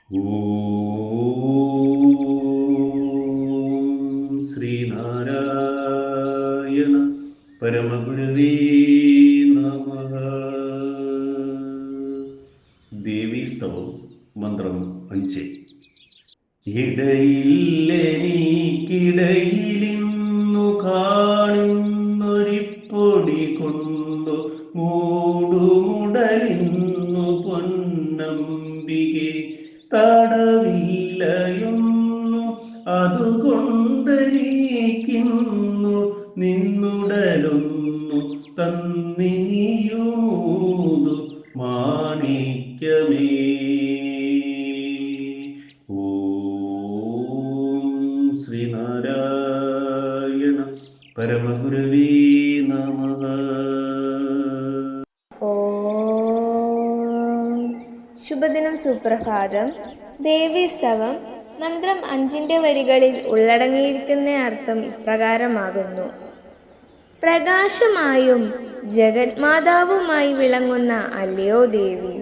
ഓം ശ്രീനാരായണ പരമഗുരവേ നമഃ. ദേവീസ്തവം മന്ത്രം 5. ഇടയില്ലെനിക്കിടയിലിന്നു കാണുന്നൊരിപ്പൊടി കൊണ്ടു മൂടുമുടലിന്നു പൊന്നംബികെ തടവില്ലയൊന്നു അതുകൊണ്ടെനിക്കിന്നു നിന്നുടലൊന്നു തന്നിനിയുമൂതു മാണിക്യമേ. ഓം ശ്രീനാരായണ പരമഗുരവേ നമഃ. ശുഭദിനം, സുപ്രഭാതം. ദേവീസ്തവം മന്ത്രം 5 വരികളിൽ ഉള്ളടങ്ങിയിരിക്കുന്ന അർത്ഥം ഇപ്രകാരമാകുന്നു. പ്രകാശമായും ജഗന്മാതാവുമായി വിളങ്ങുന്ന അല്ലയോ ദേവി,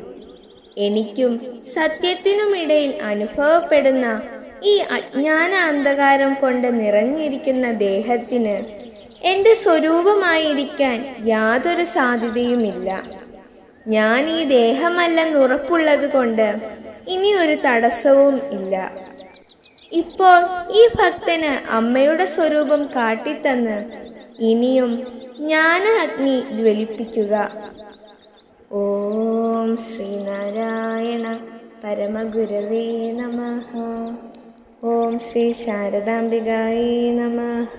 എനിക്കും സത്യത്തിനുമിടയിൽ അനുഭവപ്പെടുന്ന ഈ അജ്ഞാന അന്ധകാരം കൊണ്ട് നിറഞ്ഞിരിക്കുന്ന ദേഹത്തിന് എൻ്റെ സ്വരൂപമായിരിക്കാൻ യാതൊരു സാധ്യതയുമില്ല. ഞാൻ ഈ ദേഹമല്ലെന്നുറപ്പുള്ളത് കൊണ്ട് ഇനി ഒരു തടസ്സവും ഇല്ല. ഇപ്പോൾ ഈ ഭക്തന് അമ്മയുടെ സ്വരൂപം കാട്ടിത്തന്ന് ഇനിയും ജ്ഞാന അഗ്നി ജ്വലിപ്പിക്കുക. ഓം ശ്രീനാരായണ പരമഗുരവേ നമഃ. ഓം ശ്രീ ശാരദാംബികായേ നമഃ.